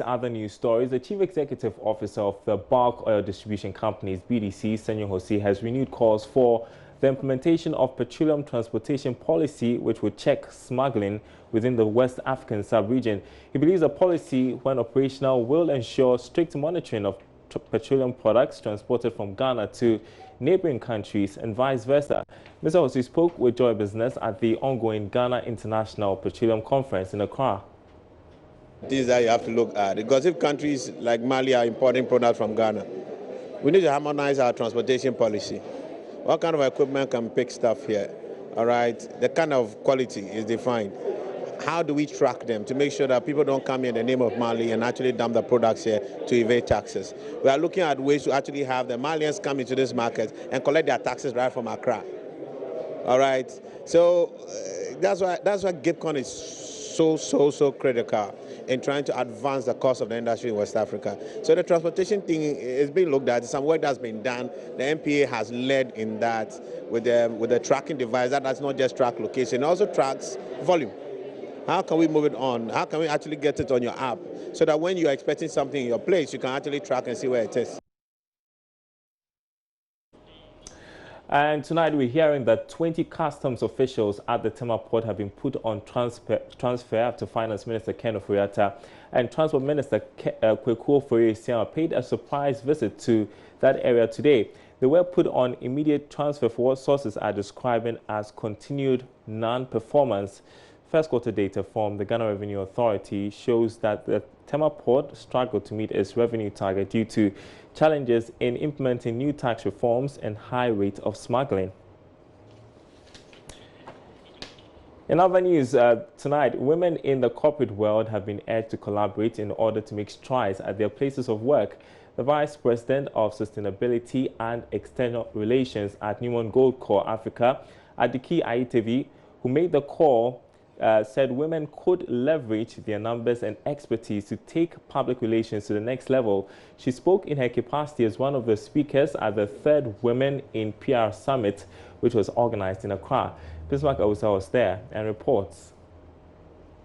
Other news stories, the Chief Executive Officer of the Bulk Oil Distribution Companies, BDC, Senyo Jose, has renewed calls for the implementation of petroleum transportation policy, which would check smuggling within the West African sub-region. He believes the policy, when operational, will ensure strict monitoring of petroleum products transported from Ghana to neighboring countries and vice versa. Mr. Jose spoke with Joy Business at the ongoing Ghana International Petroleum Conference in Accra. Things that you have to look at, because if countries like Mali are importing products from Ghana, we need to harmonize our transportation policy. What kind of equipment can pick stuff here? All right, the kind of quality is defined. How do we track them to make sure that people don't come here in the name of Mali and actually dump the products here to evade taxes? We are looking at ways to actually have the Malians come into this market and collect their taxes right from Accra. All right, so that's why GIPCON is so critical in trying to advance the cost of the industry in West Africa. So the transportation thing is being looked at. Some work that's been done. The MPA has led in that with the tracking device that does not just track location, it also tracks volume. How can we move it on? How can we actually get it on your app so that when you're expecting something in your place, you can actually track and see where it is? And tonight we're hearing that 20 customs officials at the Tema port have been put on transfer after Finance Minister Ken Ofori-Atta and Transport Minister Kweku Ofori-Sian paid a surprise visit to that area today. They were put on immediate transfer for what sources are describing as continued non-performance. First quarter data from the Ghana Revenue Authority shows that the Tema port struggled to meet its revenue target due to challenges in implementing new tax reforms and high rate of smuggling. In other news, tonight, women in the corporate world have been urged to collaborate in order to make strides at their places of work. The Vice President of Sustainability and External Relations at Newmont Gold Corp Africa, Adiki Aitevi, who made the call, said women could leverage their numbers and expertise to take public relations to the next level. She spoke in her capacity as one of the speakers at the 3rd Women in PR Summit, which was organized in Accra. Bismarck Awusa was there and reports.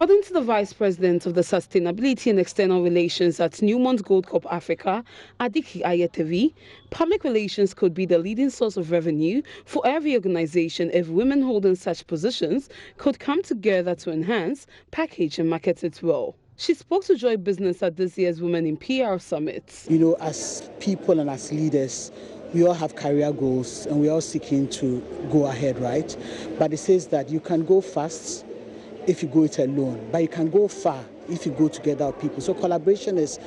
According to the Vice President of the Sustainability and External Relations at Newmont Gold Corp Africa, Adiki Ayetevi, public relations could be the leading source of revenue for every organization if women holding such positions could come together to enhance, package and market it well. She spoke to Joy Business at this year's Women in PR Summit. You know, as people and as leaders, we all have career goals and we're all seeking to go ahead, right? But it says that you can go fast if you go it alone, but you can go far if you go together with people. So collaboration is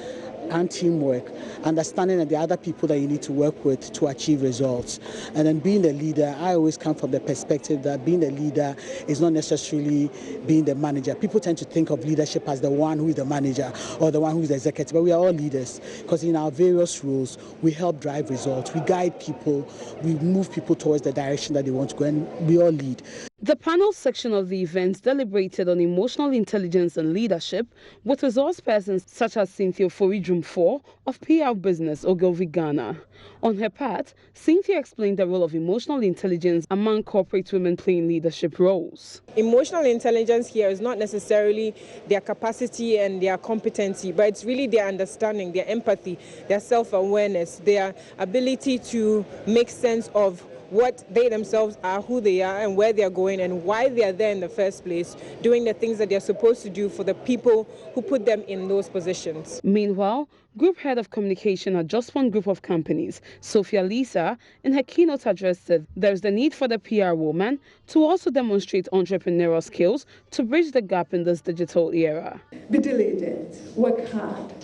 and teamwork, understanding that there are other people that you need to work with to achieve results. And then being a leader, I always come from the perspective that being a leader is not necessarily being the manager. People tend to think of leadership as the one who is the manager or the one who is the executive, but we are all leaders because in our various roles, we help drive results, we guide people, we move people towards the direction that they want to go, and we all lead. The panel section of the event deliberated on emotional intelligence and leadership with resource persons such as Cynthia Foridrum-4 of PR Business, Ogilvy, Ghana. On her part, Cynthia explained the role of emotional intelligence among corporate women playing leadership roles. Emotional intelligence here is not necessarily their capacity and their competency, but it's really their understanding, their empathy, their self-awareness, their ability to make sense of what they themselves are, who they are, and where they are going, and why they are there in the first place, doing the things that they're supposed to do for the people who put them in those positions. Meanwhile, Group Head of Communication at Just One Group of Companies, Sophia Lisa, in her keynote address said there is the need for the PR woman to also demonstrate entrepreneurial skills to bridge the gap in this digital era. Be diligent, work hard.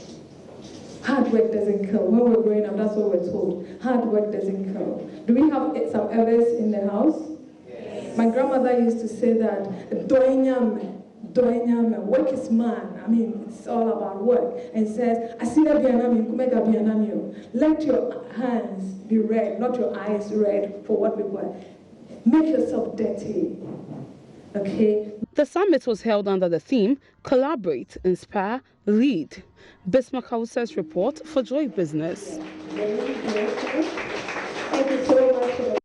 Hard work doesn't kill. When we're growing up, that's what we're told. Hard work doesn't kill. Do we have some Evers in the house? Yes. My grandmother used to say that, work is man. I mean, it's all about work. And says, let your hands be red, not your eyes red for what people are. Make yourself dirty. Okay? The summit was held under the theme, Collaborate, Inspire, Lead. Bismarck Hausa's report for Joy Business. Thank you so much.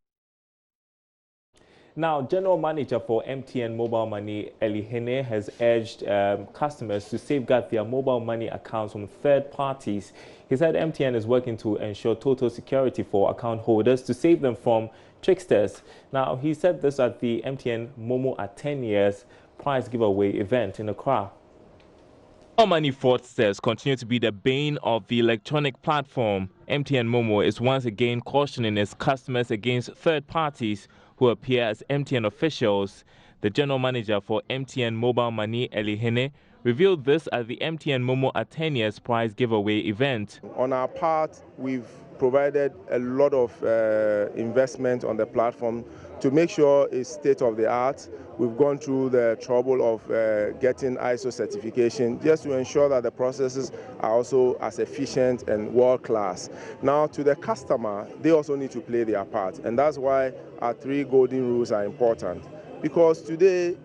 Now, General Manager for MTN Mobile Money, Elihene, has urged customers to safeguard their mobile money accounts from third parties. He said MTN is working to ensure total security for account holders to save them from tricksters. Now, he said this at the MTN Momo at 10 years prize giveaway event in Accra. Mobile money fraudsters continue to be the bane of the electronic platform. MTN Momo is once again cautioning its customers against third parties who appear as MTN officials. The general manager for MTN Mobile Money, Elihene, revealed this at the MTN Momo at 10 years prize giveaway event. On our part, we've provided a lot of investment on the platform to make sure it's state of the art. We've gone through the trouble of getting ISO certification just to ensure that the processes are also as efficient and world class. Now, to the customer, they also need to play their part, and that's why our 3 golden rules are important. Because today,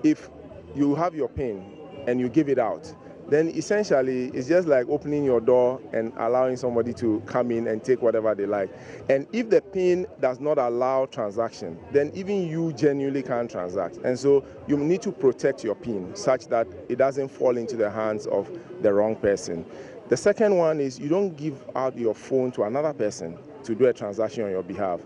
if you have your PIN and you give it out, then essentially it's just like opening your door and allowing somebody to come in and take whatever they like. And if the PIN does not allow transaction, then even you genuinely can't transact. And so you need to protect your PIN such that it doesn't fall into the hands of the wrong person. The second one is you don't give out your phone to another person to do a transaction on your behalf.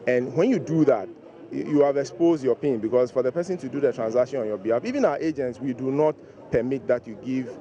And when you do that, you have exposed your PIN, because for the person to do the transaction on your behalf, even our agents, we do not permit that you give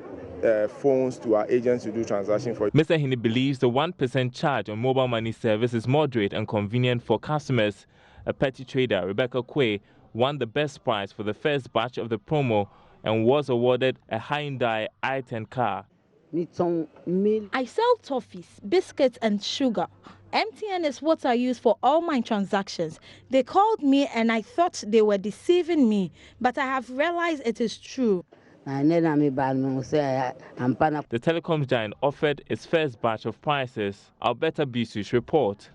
phones to our agents to do transactions for you. Mr. Hini believes the 1% charge on mobile money service is moderate and convenient for customers. A petty trader, Rebecca Quay, won the best prize for the first batch of the promo and was awarded a Hyundai i10 car. I sell toffees, biscuits and sugar. MTN is what I use for all my transactions. They called me and I thought they were deceiving me, but I have realized it is true. The telecoms giant offered its first batch of prizes. Alberta Bisu's report.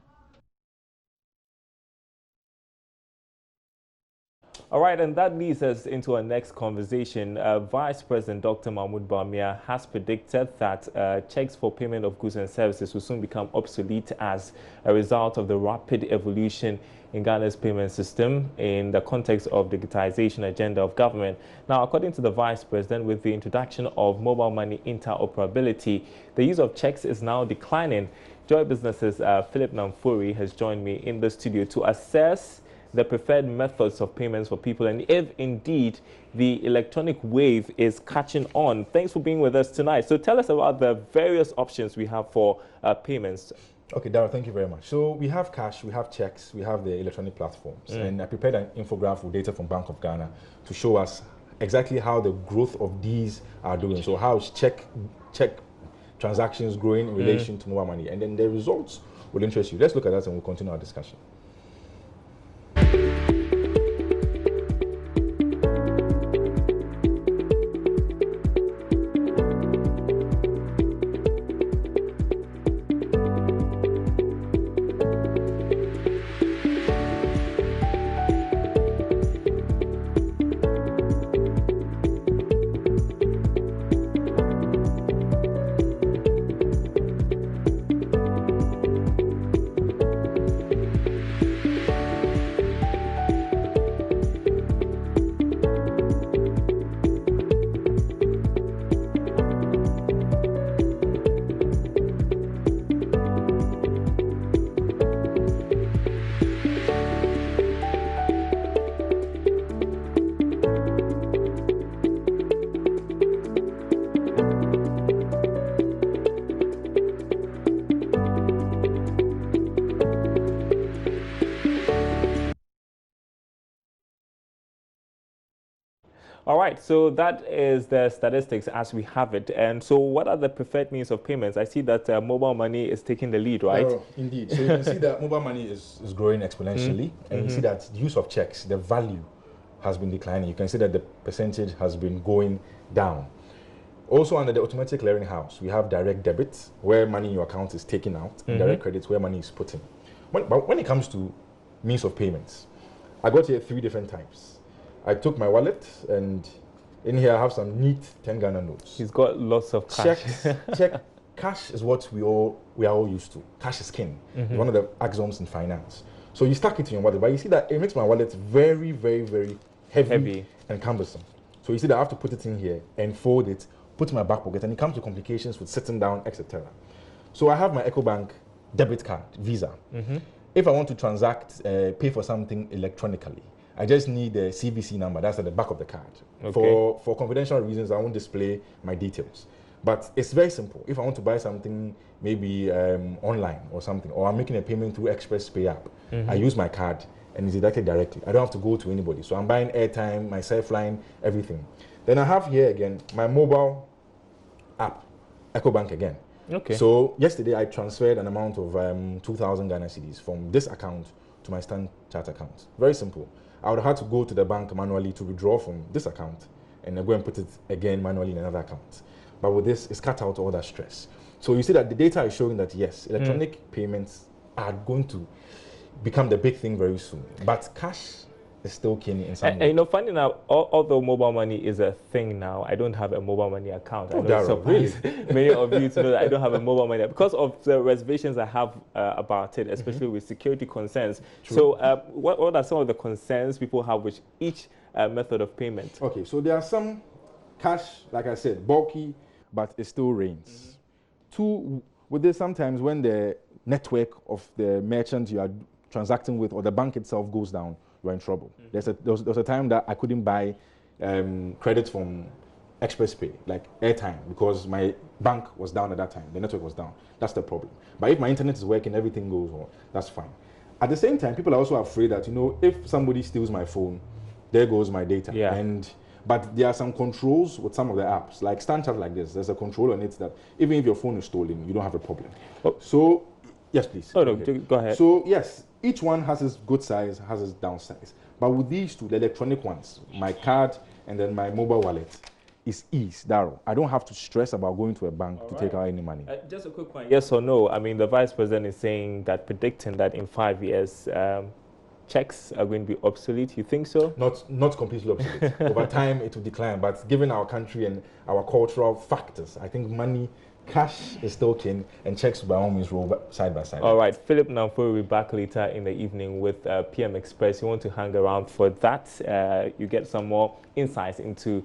All right, and that leads us into our next conversation. Vice President Dr. Mahmoud Bawumia has predicted that checks for payment of goods and services will soon become obsolete as a result of the rapid evolution in Ghana's payment system in the context of digitization agenda of government. Now, according to the Vice President, with the introduction of mobile money interoperability, the use of checks is now declining. Joy Business's Philip Namfuri has joined me in the studio to assess the preferred methods of payments for people and if indeed the electronic wave is catching on. Thanks for being with us tonight. So tell us about the various options we have for payments. Okay, Darrell, thank you very much. So we have cash, we have checks, we have the electronic platforms. And I prepared an infographic with data from Bank of Ghana to show us exactly how the growth of these are doing. So how is check transactions growing in relation to mobile money? And then the results will interest you. Let's look at that and we'll continue our discussion. All right, so that is the statistics as we have it. And so what are the preferred means of payments? I see that mobile money is taking the lead, right? Oh, indeed. So you can see that mobile money is growing exponentially. And you see that the use of checks, the value has been declining. You can see that the percentage has been going down. Also under the automatic clearinghouse, we have direct debits, where money in your account is taken out, and direct credits, where money is put in. But when it comes to means of payments, I got here 3 different types. I took my wallet, and in here I have some neat 10 Ghana notes. He's got lots of cash. Cash is what we are all used to. Cash is king. One of the axioms in finance. So you stack it in your wallet, but you see that it makes my wallet very, very, very heavy and cumbersome. So you see that I have to put it in here and fold it, put it in my back pocket, and it comes to complications with sitting down, etc. So I have my EcoBank debit card, Visa. If I want to transact, pay for something electronically, I just need a CVC number. That's at the back of the card. Okay. For confidential reasons, I won't display my details. But it's very simple. If I want to buy something, maybe online or something, or I'm making a payment through Express Pay app, I use my card and it's deducted directly. I don't have to go to anybody. So I'm buying airtime, my Selfline, everything. Then I have here again my mobile app, EcoBank again. Okay. So yesterday I transferred an amount of 2,000 Ghana cedis from this account to my Standard Chartered account. Very simple. I would have had to go to the bank manually to withdraw from this account and then go and put it again manually in another account. But with this, it's cut out all that stress. So you see that the data is showing that yes, electronic payments are going to become the big thing very soon. But cash is still king in some way. And you know, funny now, although mobile money is a thing now, I don't have a mobile money account. I know surprise many of you to know that I don't have a mobile money because of the reservations I have about it, especially with security concerns. True. So what are some of the concerns people have with each method of payment? Okay, so there are some cash, like I said, bulky, but it still reigns. Two, with this, sometimes when the network of the merchant you are transacting with or the bank itself goes down, you're in trouble. There was a time that I couldn't buy credit from Express Pay, like airtime, because my bank was down at that time. The network was down. That's the problem. But if my internet is working, everything goes well, that's fine. At the same time, people are also afraid that, you know, if somebody steals my phone, there goes my data. Yeah. But there are some controls with some of the apps, like Standard like this. There's a control on it that even if your phone is stolen, you don't have a problem. Oh. So, yes, please. Oh, no, go ahead. So, yes, each one has its good size, has its downsides. But with these two, the electronic ones, my card and then my mobile wallet, is ease, Darryl. I don't have to stress about going to a bank to take out any money. Just a quick one. Yes or no? I mean, the Vice President is saying that, predicting that in 5 years, checks are going to be obsolete. You think so? Not completely obsolete. Over time, it will decline. But given our country and our cultural factors, I think money, cash is still king, and checks by all means roll side by side. All right, Philip Namfo will be back later in the evening with PM Express. You want to hang around for that. You get some more insights into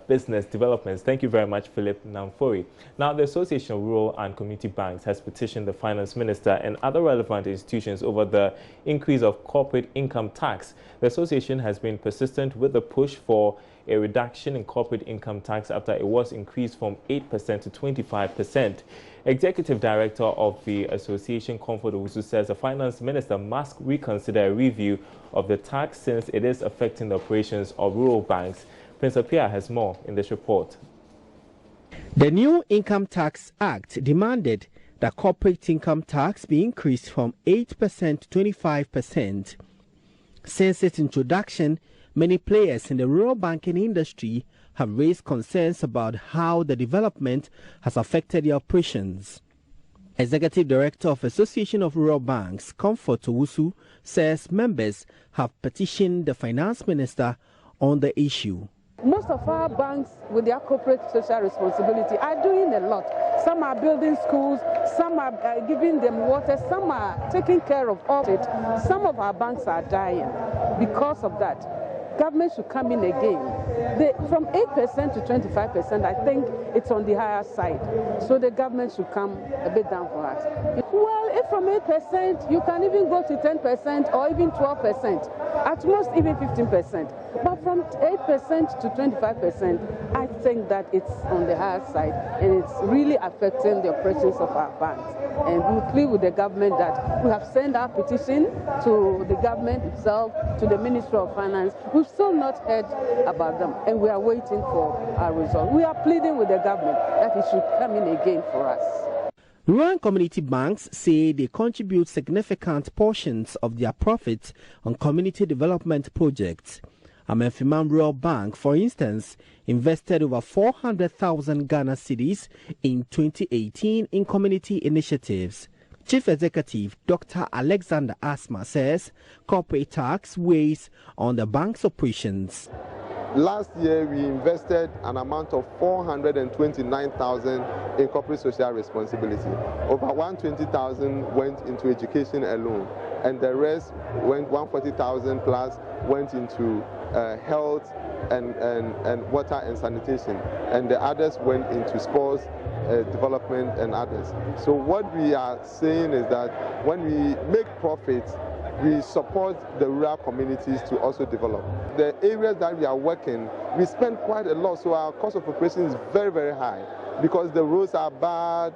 business developments. Thank you very much, Philip Namfori. Now, the Association of Rural and Community Banks has petitioned the Finance Minister and other relevant institutions over the increase of corporate income tax. The association has been persistent with the push for a reduction in corporate income tax after it was increased from 8% to 25%. Executive Director of the association, Comfort Owusu, says the Finance Minister must reconsider a review of the tax since it is affecting the operations of rural banks. Prince Apia has more in this report. The new Income Tax Act demanded that corporate income tax be increased from 8% to 25%. Since its introduction, many players in the rural banking industry have raised concerns about how the development has affected their operations. Executive Director of Association of Rural Banks, Comfort Owusu, says members have petitioned the Finance Minister on the issue. Most of our banks, with their corporate social responsibility, are doing a lot. Some are building schools, some are giving them water, some are taking care of all it. Some of our banks are dying because of that. Government should come in again. From 8% to 25%, I think it's on the higher side. So the government should come a bit down for us. Well, if from 8%, you can even go to 10% or even 12%, at most even 15%. But from 8% to 25%, I think that it's on the higher side and it's really affecting the operations of our banks. And we plead with the government that we have sent our petition to the government itself, to the Ministry of Finance. We've still not heard about them, and we are waiting for our result. We are pleading with the government that it should come in again for us. Rural and community banks say they contribute significant portions of their profits on community development projects. Amemfimam Rural Bank, for instance, invested over 400,000 Ghana cedis in 2018 in community initiatives. Chief Executive Dr. Alexander Asma says corporate tax weighs on the bank's operations. Last year, we invested an amount of 429,000 in corporate social responsibility. Over 120,000 went into education alone. and the rest went 140,000 plus went into health and water and sanitation, and the others went into sports, development and others. So what we are saying is that when we make profits, we support the rural communities to also develop. The areas that we are working, we spend quite a lot, so our cost of operation is very, very high because the roads are bad,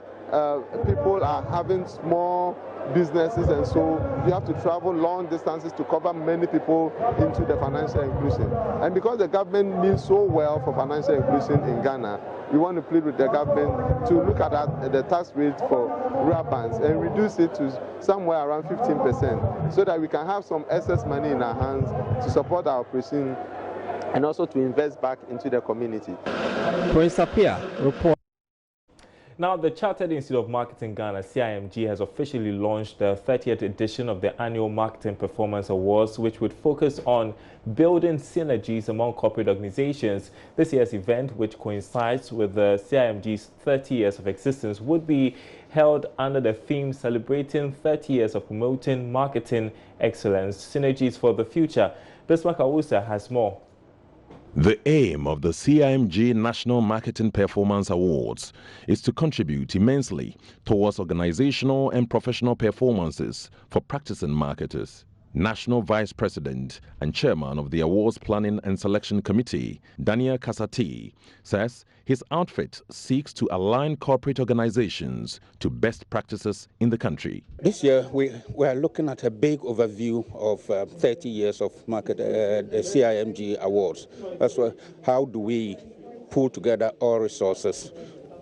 people are having small businesses, and so you have to travel long distances to cover many people into the financial inclusion. And because the government means so well for financial inclusion in Ghana, we want to plead with the government to look at the tax rate for rural banks and reduce it to somewhere around 15% so that we can have some excess money in our hands to support our operation and also to invest back into the community. Prince Apia report. Now, the Chartered Institute of Marketing Ghana, CIMG, has officially launched the 30th edition of the annual Marketing Performance Awards, which would focus on building synergies among corporate organizations. This year's event, which coincides with the CIMG's 30 years of existence, would be held under the theme celebrating 30 years of promoting marketing excellence, synergies for the future. Bismarck Awusa has more. The aim of the CIMG National Marketing Performance Awards is to contribute immensely towards organizational and professional performances for practicing marketers. National Vice President and Chairman of the Awards Planning and Selection Committee, Daniel Kasati, says his outfit seeks to align corporate organizations to best practices in the country. This year, we are looking at a big overview of 30 years of the CIMG Awards. That's how do we pull together all resources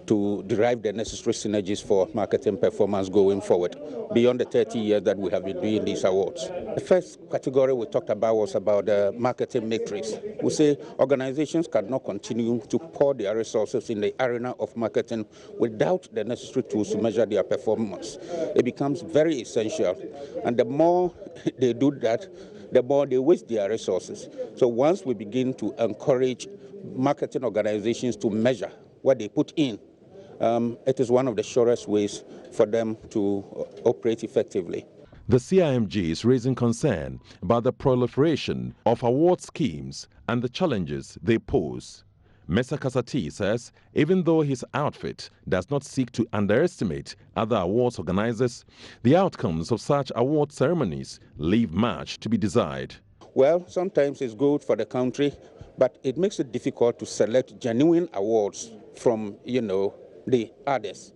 to derive the necessary synergies for marketing performance going forward, beyond the 30 years that we have been doing these awards. The first category we talked about was about the marketing matrix. We say organizations cannot continue to pour their resources in the arena of marketing without the necessary tools to measure their performance. It becomes very essential, and the more they do that, the more they waste their resources. So once we begin to encourage marketing organizations to measure what they put in, it is one of the surest ways for them to operate effectively. The CIMG is raising concern about the proliferation of award schemes and the challenges they pose. Mr. Kasati says even though his outfit does not seek to underestimate other awards organizers, the outcomes of such award ceremonies leave much to be desired. Well, sometimes it's good for the country, but it makes it difficult to select genuine awards from, the others.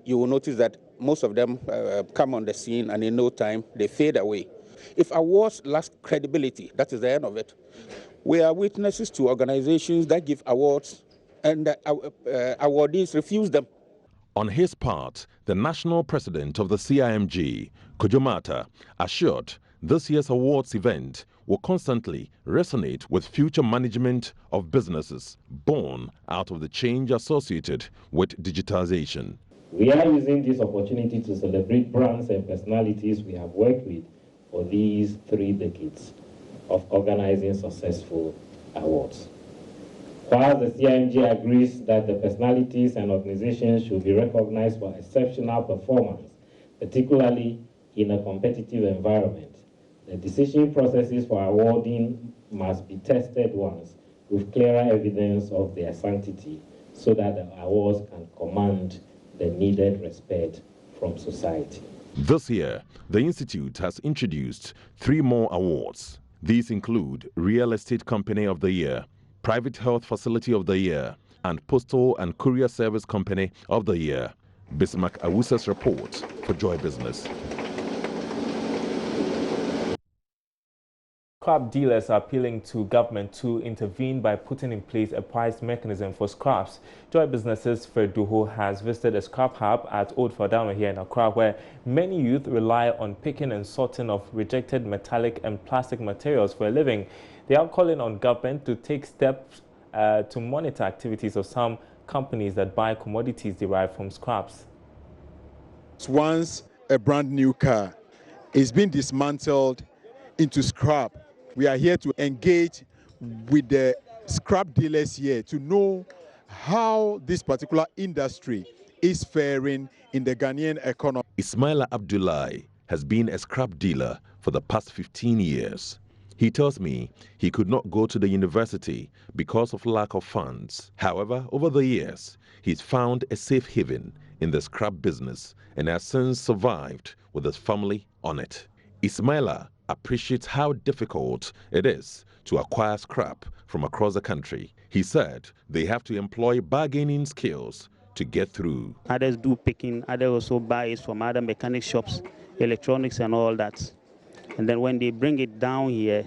You will notice that most of them come on the scene and in no time they fade away. If awards lack credibility, that is the end of it. We are witnesses to organizations that give awards and awardees refuse them. On his part, the national president of the CIMG, Kujomata, assured this year's awards event will constantly resonate with future management of businesses born out of the change associated with digitization. We are using this opportunity to celebrate brands and personalities we have worked with for these 3 decades of organizing successful awards. While the CIMG agrees that the personalities and organizations should be recognized for exceptional performance, particularly in a competitive environment, the decision processes for awarding must be tested once with clearer evidence of their sanctity so that the awards can command the needed respect from society. This year, the Institute has introduced 3 more awards. These include Real Estate Company of the Year, Private Health Facility of the Year, and Postal and Courier Service Company of the Year. Bismarck Awusa's report for Joy Business. Scrap dealers are appealing to government to intervene by putting in place a price mechanism for scraps. Joy Business's Fred Duho has visited a scrap hub at Old Fadama here in Accra, where many youth rely on picking and sorting of rejected metallic and plastic materials for a living. They are calling on government to take steps to monitor activities of some companies that buy commodities derived from scraps. Once a brand new car is being dismantled into scrap, we are here to engage with the scrap dealers here to know how this particular industry is faring in the Ghanaian economy. Ismaila Abdullahi has been a scrap dealer for the past 15 years. He tells me he could not go to the university because of lack of funds. However, over the years, he's found a safe haven in the scrap business and has since survived with his family on it. Ismaila appreciates how difficult it is to acquire scrap from across the country. He said they have to employ bargaining skills to get through. Others do picking, others also buy it from other mechanic shops, electronics and all that. And then when they bring it down here,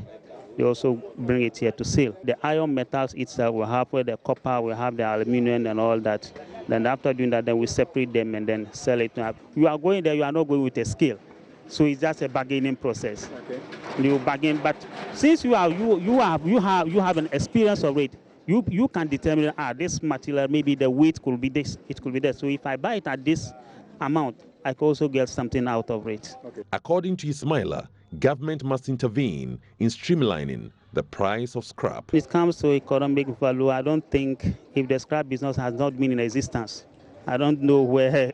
they also bring it here to sell. The iron metals itself will have the copper, we have the aluminum and all that. Then after doing that, then we separate them and then sell it. You are going there, you are not going with a scale. So it's just a bargaining process. Okay. You bargain, but since you have an experience of it, you can determine this material, maybe the weight could be this, it could be that. So if I buy it at this amount, I can also get something out of it. Okay. According to Ismaila, government must intervene in streamlining the price of scrap. When it comes to economic value, I don't think, if the scrap business has not been in existence, I don't know where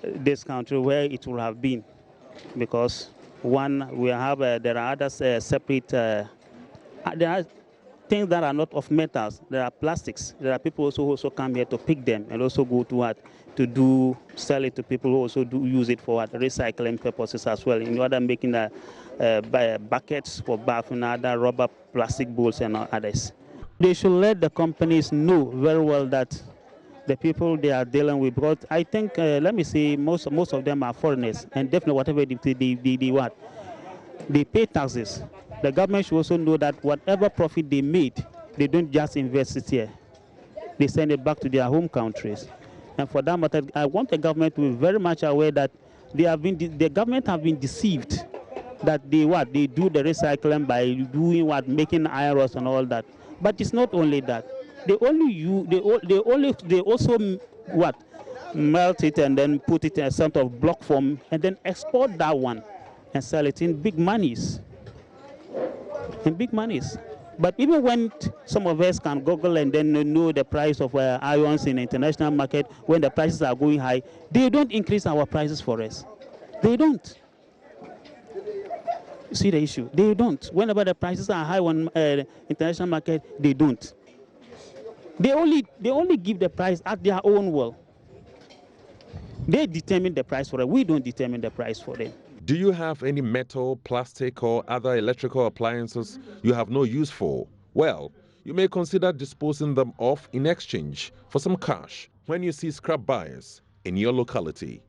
this country where it will have been, because one, we have there are other separate there are things that are not of metals. There are plastics. There are people who also come here to pick them and also go to what to sell it to people who also do use it for recycling purposes as well. In order making buckets for bath and other rubber, plastic bowls and others. They should let the companies know very well that the people they are dealing with, because I think, let me see, most of them are foreigners, and definitely whatever they pay taxes. The government should also know that whatever profit they made, they don't just invest it here. They send it back to their home countries. And for that matter, I want the government to be very much aware that the government have been deceived that they do the recycling by doing making iron rods and all that. But it's not only that. They also melt it and then put it in a sort of block form and then export that one and sell it in big monies. But even when some of us can Google and then know the price of irons in the international market, when the prices are going high, they don't increase our prices for us. They don't. See the issue? They don't. Whenever the prices are high on international market, they don't. They only give the price at their own will. They determine the price for it. We don't determine the price for them. Do you have any metal, plastic, or other electrical appliances you have no use for? Well, you may consider disposing them off in exchange for some cash when you see scrap buyers in your locality.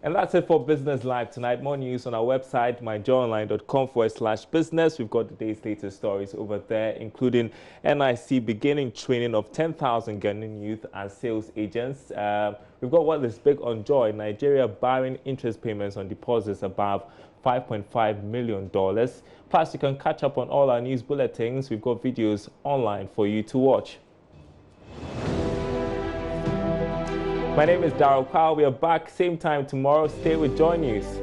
And that's it for Business Live tonight. More news on our website, myjoyonline.com/business. We've got the day's latest stories over there, including NIC beginning training of 10,000 Ghanaian youth as sales agents. We've got what is big on Joy, Nigeria barring interest payments on deposits above $5.5 million. Plus, you can catch up on all our news bulletins. We've got videos online for you to watch. My name is Darryl Powell. We are back same time tomorrow. Stay with JoyNews.